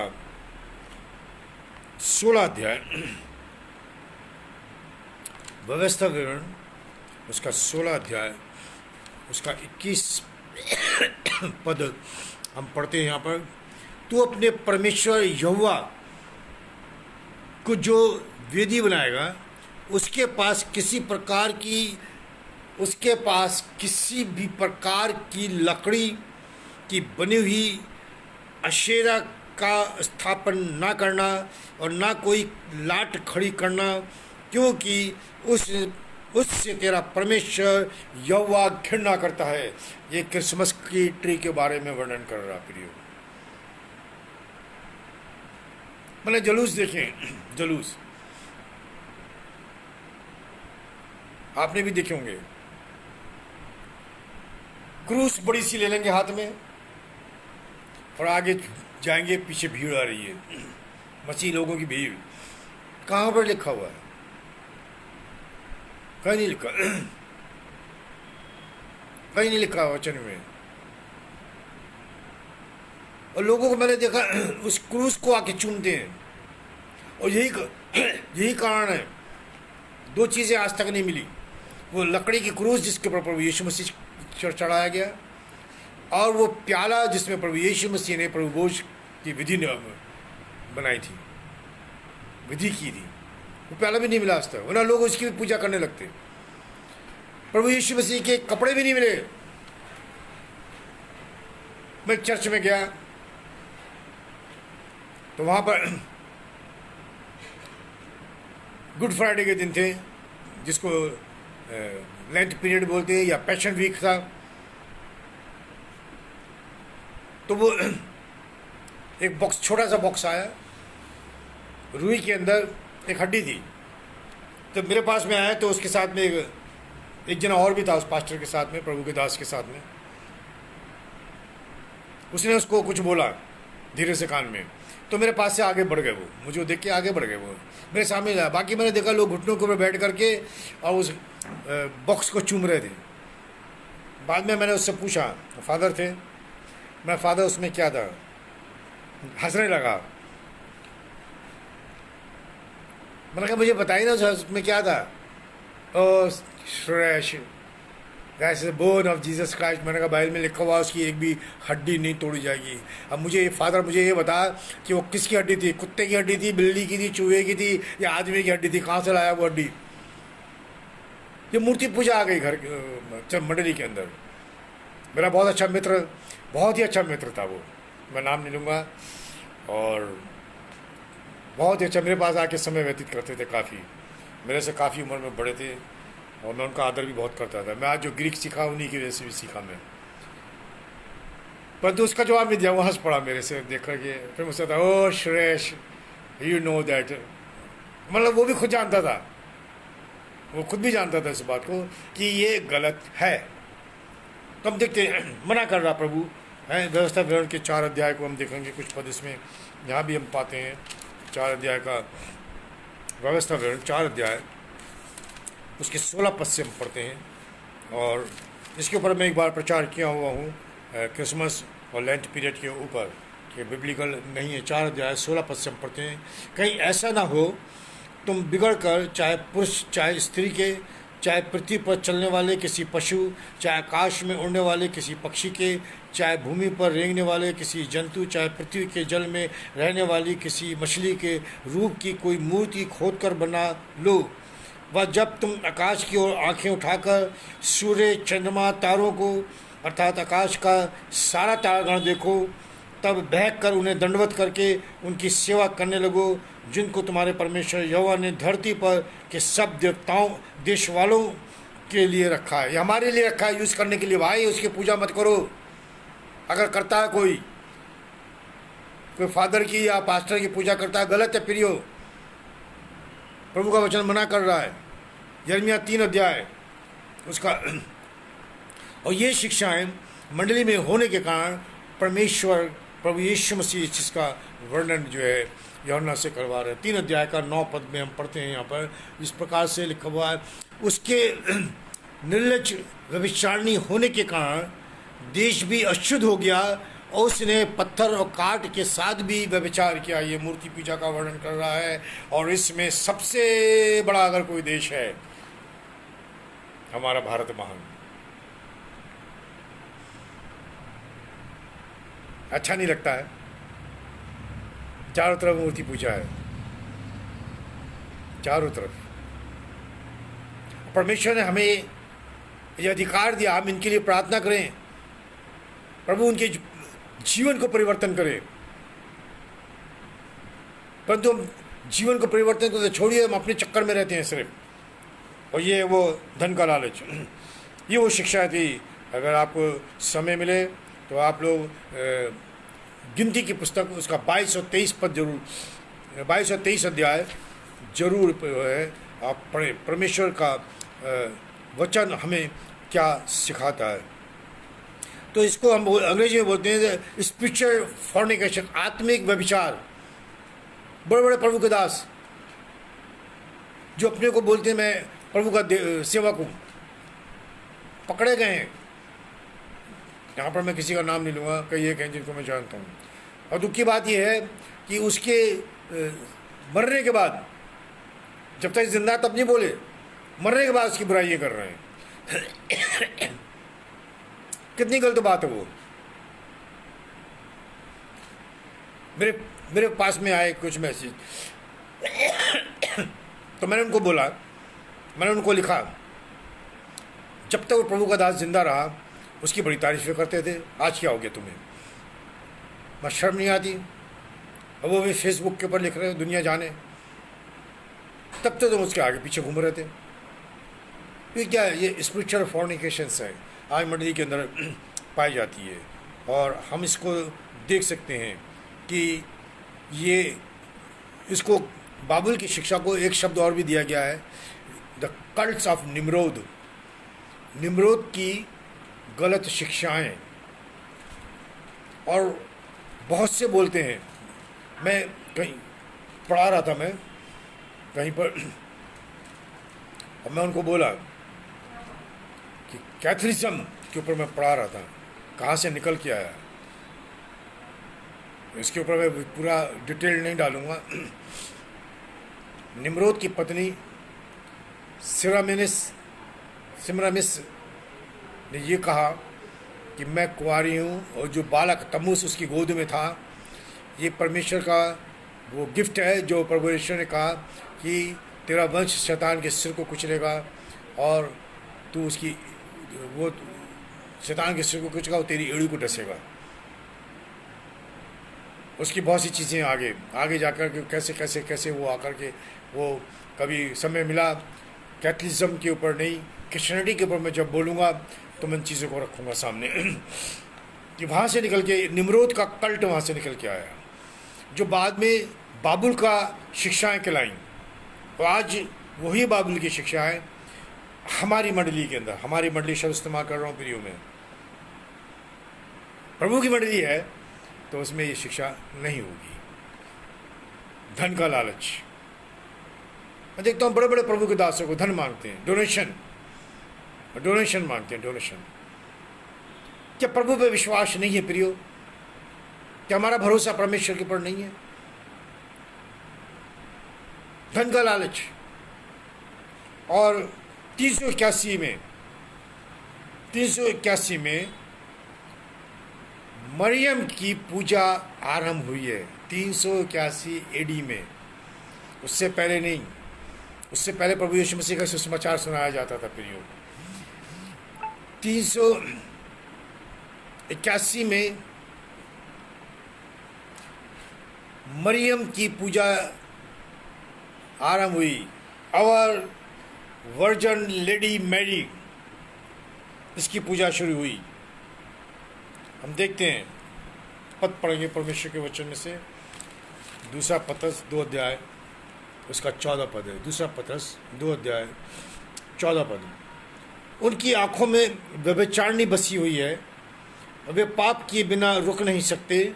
16 अध्याय, व्यवस्था विवरण उसका 16 अध्याय, उसका 21 पद हम पढ़ते हैं यहाँ पर। तू अपने परमेश्वर यहोवा को जो वेदी बनाएगा, उसके पास किसी भी प्रकार की लकड़ी की बनी हुई अशेरा का स्थापन ना करना और ना कोई लाट खड़ी करना, क्योंकि उससे तेरा परमेश्वर यहोवा घृणा करता है। ये क्रिसमस की ट्री के बारे में वर्णन कर रहा प्रियो। मैंने जलूस देखें, जलूस आपने भी देखे होंगे। क्रूस बड़ी सी ले लेंगे हाथ में और आगे जाएंगे, पीछे भीड़ आ रही है, मसीह लोगों की भीड़। कहाँ पर लिखा हुआ है? कहीं नहीं लिखा वचन में। और लोगों को मैंने देखा उस क्रूस को आके चूमते हैं, और यही कारण है। 2 चीज़ें आज तक नहीं मिली, वो लकड़ी की क्रूस जिसके ऊपर प्रभु यीशु मसीह चढ़ाया गया, और वो प्याला जिसमें प्रभु यीशु मसीह ने प्रभु भोज की विधि बनाई थी, विधि की थी। वो प्याला भी नहीं मिला आज तक, वरना लोग उसकी भी पूजा करने लगते। प्रभु यीशु मसीह के कपड़े भी नहीं मिले। मैं चर्च में गया तो वहाँ पर गुड फ्राइडे के दिन थे, जिसको लेंट पीरियड बोलते हैं, या पैशन वीक था। तो वो एक बॉक्स, छोटा सा बॉक्स आया, रुई के अंदर एक हड्डी थी। तो मेरे पास में आया, तो उसके साथ में एक जना और भी था, उस पास्टर के साथ में, प्रभु के दास के साथ में। उसने उसको कुछ बोला धीरे से कान में, तो मेरे पास से आगे बढ़ गए। वो मुझे देख के आगे बढ़ गए, वो मेरे सामने आया। बाकी मैंने देखा लोग घुटनों के ऊपर बैठ करके और उस बॉक्स को चूम रहे थे। बाद में मैंने उससे पूछा, फादर थे, मैं फादर उसमें क्या था? हंसने लगा। मैंने कहा मुझे बताइए ना उसमें क्या था। Oh Shresh, that's the bone of Jesus Christ. मैंने कहा बाइबल में लिखा हुआ उसकी एक भी हड्डी नहीं तोड़ी जाएगी। अब मुझे फादर मुझे ये बता कि वो किसकी हड्डी थी? कुत्ते की हड्डी थी, बिल्ली की थी, चूहे की थी, या आदमी की हड्डी थी? कहाँ से लाया वो हड्डी? ये मूर्ति पूजा आ गई घर मंडली के अंदर। मेरा बहुत अच्छा मित्र, बहुत ही अच्छा मित्र था वो, मैं नाम नहीं लूँगा, और बहुत ही अच्छा मेरे पास आके समय व्यतीत करते थे। काफ़ी मेरे से काफ़ी उम्र में बड़े थे, और मैं उनका आदर भी बहुत करता था। मैं आज जो ग्रीक सीखा उन्हीं की वजह से भी सीखा मैं। परंतु उसका जवाब नहीं दिया, वो हंस पड़ा मेरे से देख कर के। फिर मुझसे था, oh Shreyas, you know that, मतलब वो भी खुद जानता था, वो खुद भी जानता था इस बात को कि ये गलत है। तो हम देखते हैं मना कर रहा प्रभु है। व्यवस्था विवरण के 4 अध्याय को हम देखेंगे, कुछ पद इसमें यहाँ भी हम पाते हैं। 4 अध्याय का व्यवस्था विवरण 4 अध्याय उसके 16 पद से हम पढ़ते हैं। और इसके ऊपर मैं एक बार प्रचार किया हुआ हूँ क्रिसमस और लेंट पीरियड के ऊपर, कि बिब्लिकल नहीं है। 4 अध्याय 16 पद से हम पढ़ते हैं, कहीं ऐसा ना हो तुम बिगड़ कर, चाहे पुरुष चाहे स्त्री के, चाहे पृथ्वी पर चलने वाले किसी पशु, चाहे आकाश में उड़ने वाले किसी पक्षी के, चाहे भूमि पर रेंगने वाले किसी जंतु, चाहे पृथ्वी के जल में रहने वाली किसी मछली के रूप की कोई मूर्ति खोद कर बना लो। वह जब तुम आकाश की ओर आंखें उठाकर सूर्य, चंद्रमा, तारों को अर्थात आकाश का सारा तारागण देखो, तब बहक कर उन्हें दंडवत करके उनकी सेवा करने लगो, जिनको तुम्हारे परमेश्वर यहोवा ने धरती पर के सब देवताओं देश वालों के लिए रखा है। ये हमारे लिए रखा है यूज़ करने के लिए। भाई उसकी पूजा मत करो। अगर करता है कोई फादर की या पास्टर की पूजा करता है, गलत है प्रियो। प्रभु का वचन मना कर रहा है, यिर्मयाह 3 अध्याय उसका। और ये शिक्षाएं मंडली में होने के कारण परमेश्वर प्रभु यीशु मसीह इस चीज़ का वर्णन जो है यूहन्ना से करवा रहे हैं। 3 अध्याय का 9 पद में हम पढ़ते हैं, यहाँ पर इस प्रकार से लिखा हुआ है, उसके निर्लज व्यभिचारिणी होने के कारण देश भी अशुद्ध हो गया और उसने पत्थर और काट के साथ भी व्यभिचार किया। ये मूर्ति पूजा का वर्णन कर रहा है। और इसमें सबसे बड़ा अगर कोई देश है, हमारा भारत महान। अच्छा नहीं लगता है, चारों तरफ मूर्ति पूजा है, चारों तरफ। परमेश्वर ने हमें ये अधिकार दिया, हम इनके लिए प्रार्थना करें, प्रभु उनके जीवन को परिवर्तन करे। परंतु हम जीवन को परिवर्तन को तो छोड़िए, हम अपने चक्कर में रहते हैं सिर्फ। और ये वो धन का लालच, ये वो शिक्षा थी। अगर आपको समय मिले तो आप लोग गिनती की पुस्तक उसका 22 और 23 पद जरूर, 22 और 23 अध्याय जरूर है आप पढ़ें। परमेश्वर का वचन हमें क्या सिखाता है। तो इसको हम अंग्रेजी में बोलते हैं स्पिरिचुअल फॉर्निकेशन, आत्मिक व्यभिचार। बड़े बड़े प्रभु के दास जो अपने को बोलते हैं मैं प्रभु का सेवक हूँ, पकड़े गए हैं। यहाँ पर मैं किसी का नाम नहीं लूँगा, कई एक हैं जिनको मैं जानता हूँ। और दुख की बात यह है कि उसके मरने के बाद, जब तक जिंदा तब नहीं बोले, मरने के बाद उसकी बुराइयाँ कर रहे हैं। कितनी गलत बात है वो। मेरे पास में आए कुछ मैसेज, तो मैंने उनको बोला, मैंने उनको लिखा, जब तक वो प्रभु का दास जिंदा रहा उसकी बड़ी तारीफें करते थे, आज क्या हो गया तुम्हें? मैं शर्म नहीं आती? अब वो भी फेसबुक के ऊपर लिख रहे हो, दुनिया जाने। तब तो तुम उसके आगे पीछे घूम रहे थे। ये क्या है? ये स्पिरिचुअल फॉर्निकेशंस है, आज मंडली के अंदर पाई जाती है। और हम इसको देख सकते हैं कि ये इसको बाबुल की शिक्षा को एक शब्द और भी दिया गया है, the cults of Nimrod. Nimrod की गलत शिक्षाएं। और बहुत से बोलते हैं, मैं कहीं पढ़ा रहा था, मैं कहीं पर, और मैं उनको बोला कि कैथलिज्म के ऊपर मैं पढ़ा रहा था, कहाँ से निकल के आया। इसके ऊपर मैं पूरा डिटेल नहीं डालूंगा। निम्रोद की पत्नी सिमरामिस ने ये कहा कि मैं कुंवारी हूँ और जो बालक तम्मूस उसकी गोद में था, ये परमेश्वर का वो गिफ्ट है जो प्रभु यीशु ने कहा कि तेरा वंश शैतान के सिर को कुचलेगा और तू उसकी वो शैतान के सिर को कुचलेगा और तेरी एड़ी को डसेगा। उसकी बहुत सी चीज़ें आगे जाकर के कैसे वो आकर के वो कभी समय मिला कैथलिज्म के ऊपर नहीं, क्रिश्चियनिटी के ऊपर मैं जब बोलूँगा तो मैं इन चीज़ों को रखूँगा सामने। कि वहाँ से निकल के निम्रोद का कल्ट वहाँ से निकल के आया, जो बाद में बाबुल का शिक्षाएं कहलाईं। और आज वही बाबुल की शिक्षाएं हमारी मंडली के अंदर, हमारी मंडली शब्द इस्तेमाल कर रहा हूँ प्रियो में, प्रभु की मंडली है तो उसमें ये शिक्षा नहीं होगी। धन का लालच, मैं देखता हूँ बड़े बड़े प्रभु के दासों को धन मांगते हैं, डोनेशन मांगते हैं, डोनेशन। क्या प्रभु पे विश्वास नहीं है प्रियो? क्या हमारा भरोसा परमेश्वर के ऊपर नहीं है? धन का लालच। और 381 में मरियम की पूजा आरंभ हुई है। 381 एडी में, उससे पहले नहीं। उससे पहले प्रभु यीशु मसीह का सुसमाचार सुनाया जाता था। प्रियो, 381 में मरियम की पूजा आरंभ हुई। आवर वर्जन लेडी मैरी, इसकी पूजा शुरू हुई। हम देखते हैं, पद पढ़ेंगे परमेश्वर के वचन में से। दूसरा पत्रस 2 अध्याय उसका 14 पद है। दूसरा पत्रस 2 अध्याय 14 पद। उनकी आंखों में व्यभिचारिणी बसी हुई है और वे पाप किए बिना रुक नहीं सकते।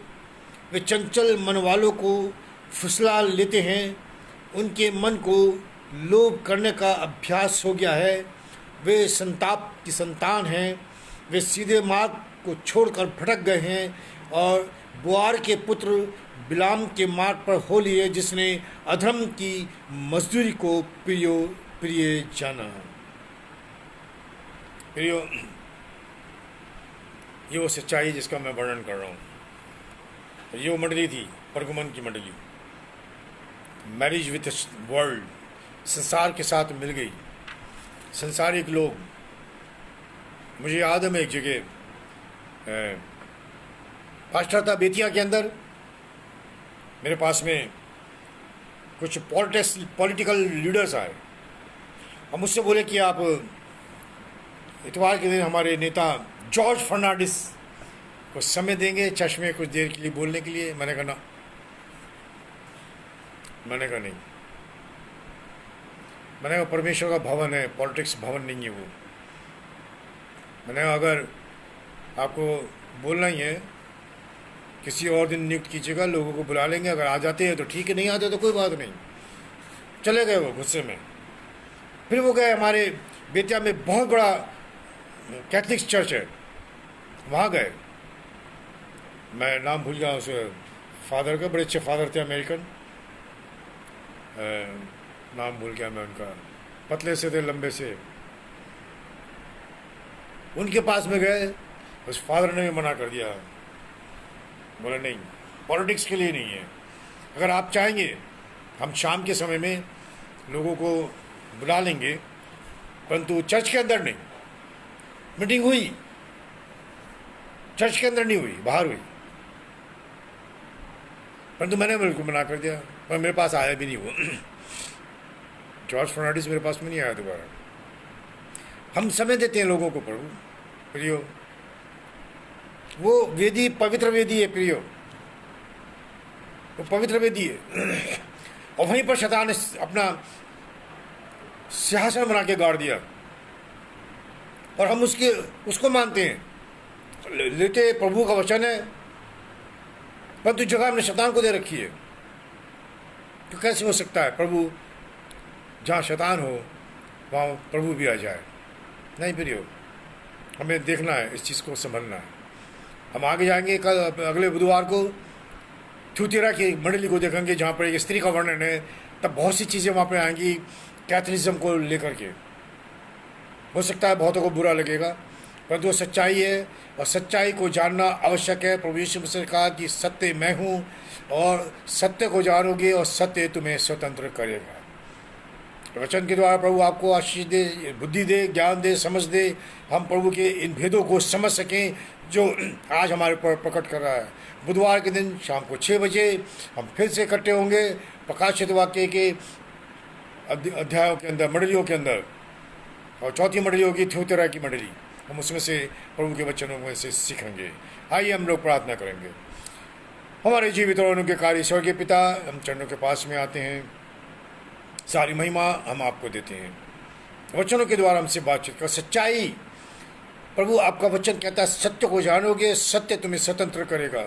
वे चंचल मन वालों को फुसला लेते हैं। उनके मन को लोभ करने का अभ्यास हो गया है। वे संताप की संतान हैं। वे सीधे मार्ग को छोड़कर भटक गए हैं और बोआर के पुत्र बिलाम के मार्ग पर हो लिए, जिसने अधर्म की मजदूरी को प्रिय जाना। प्रियो, ये वो सच्चाई है जिसका मैं वर्णन कर रहा हूँ। ये वो मंडली थी, परगमन की मंडली। मैरिज विथ वर्ल्ड, संसार के साथ मिल गई। संसारिक लोग। मुझे याद है, मैं एक जगह पास्टर था बेतिया के अंदर। मेरे पास में कुछ पॉलिटिकल लीडर्स आए और मुझसे बोले कि आप इतवार के दिन हमारे नेता जॉर्ज फर्नांडिस को समय देंगे चर्च में कुछ देर के लिए बोलने के लिए। मैंने कहा नहीं। मैंने कहा परमेश्वर का भवन है, पॉलिटिक्स भवन नहीं है वो। मैंने कहा अगर आपको बोलना ही है, किसी और दिन नियुक्त कीजिएगा, लोगों को बुला लेंगे। अगर आ जाते हैं तो ठीक है, नहीं आते तो कोई बात नहीं। चले गए वो गुस्से में। फिर वो गए, हमारे बेतिया में बहुत बड़ा कैथलिक चर्च है, वहाँ गए। मैं नाम भूल गया उस फादर का, बड़े अच्छे फादर थे, अमेरिकन। नाम भूल गया मैं उनका। पतले से थे, लंबे से। उनके पास में गए, उस फादर ने भी मना कर दिया। बोले नहीं, पॉलिटिक्स के लिए नहीं है। अगर आप चाहेंगे हम शाम के समय में लोगों को बुला लेंगे, परंतु चर्च के अंदर नहीं। मीटिंग हुई, चर्च के अंदर नहीं हुई, बाहर हुई। परंतु मैंने बिल्कुल मना कर दिया, पर मेरे पास आया भी नहीं वो। जॉर्ज फर्नांडिस मेरे पास में नहीं आया दोबारा। हम समय देते हैं लोगों को। प्रभु प्रियो, वो वेदी पवित्र वेदी है प्रियो, वो पवित्र वेदी है। और वहीं पर शैतान ने अपना सिंहासन बना के गाड़ दिया और हम उसको मानते हैं, लेते प्रभु का वचन है, परंतु जगह हमने शैतान को दे रखी है। तो कैसे हो सकता है प्रभु, जहाँ शैतान हो वहाँ प्रभु भी आ जाए? नहीं प्रियो, हमें देखना है, इस चीज़ को समझना है। हम आगे जाएंगे कल, अगले बुधवार को थ्यूतिरा की मंडली को देखेंगे, जहाँ पर एक स्त्री का वर्णन है। तब बहुत सी चीज़ें वहाँ पर आएंगी कैथलिज्म को लेकर के। हो सकता है बहुतों को बुरा लगेगा, परंतु वो सच्चाई है और सच्चाई को जानना आवश्यक है। प्रभु यीशु मसीह ने कहा कि सत्य मैं हूँ और सत्य को जानोगे और सत्य तुम्हें स्वतंत्र करेगा। वचन के द्वारा प्रभु आपको आशीष दे, बुद्धि दे, ज्ञान दे, समझ दे। हम प्रभु के इन भेदों को समझ सकें जो आज हमारे पर प्रकट कर रहा है। बुधवार के दिन शाम को 6 बजे हम फिर से इकट्ठे होंगे प्रकाशित वाक्य के अध्यायों के अंदर, मंडलियों के अंदर। और चौथी मंडली होगी थ्यूतिरा की मंडली। हम उसमें से प्रभु के वचनों में से सीखेंगे। आइए हम लोग प्रार्थना करेंगे। हमारे जीवित और उनके कार्य स्वर्गीय पिता, हम चरणों के पास में आते हैं। सारी महिमा हम आपको देते हैं। वचनों के द्वारा हमसे बातचीत कर। सच्चाई प्रभु, आपका वचन कहता है सत्य को जानोगे, सत्य तुम्हें स्वतंत्र करेगा।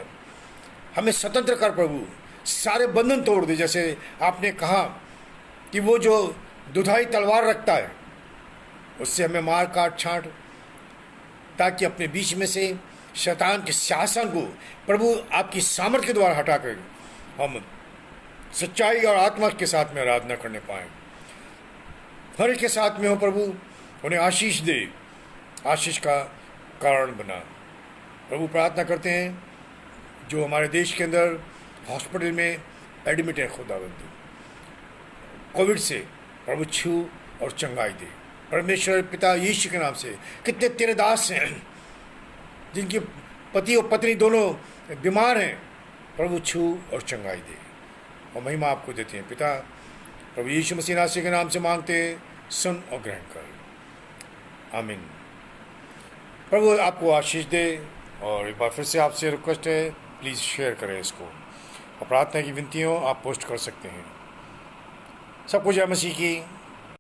हमें स्वतंत्र कर प्रभु, सारे बंधन तोड़ दे। जैसे आपने कहा कि वो जो दुधाई तलवार रखता है उससे हमें मार काट छांट, ताकि अपने बीच में से शैतान के शासन को प्रभु आपकी सामर्थ्य के द्वारा हटा कर हम सच्चाई और आत्मा के साथ में आराधना करने पाएँ। हर एक के साथ में हो प्रभु, उन्हें आशीष दे, आशीष का कारण बना। प्रभु प्रार्थना करते हैं जो हमारे देश के अंदर हॉस्पिटल में एडमिट है, खुदावंद कोविड से, प्रभु छू और चंगाई दे। परमेश्वर पिता यीशु के नाम से कितने तेरे दास हैं जिनके पति और पत्नी दोनों बीमार हैं, प्रभु छू और चंगाई दे और महिमा आपको देते हैं पिता। प्रभु यीशु मसीह नासरी के नाम से मांगते हैं, सुन और ग्रहण कर, आमीन। प्रभु आपको आशीष दे। और एक बार फिर से आपसे रिक्वेस्ट है, प्लीज़ शेयर करें इसको और प्रार्थना की विनतियों आप पोस्ट कर सकते हैं। सबको जय मसीह की।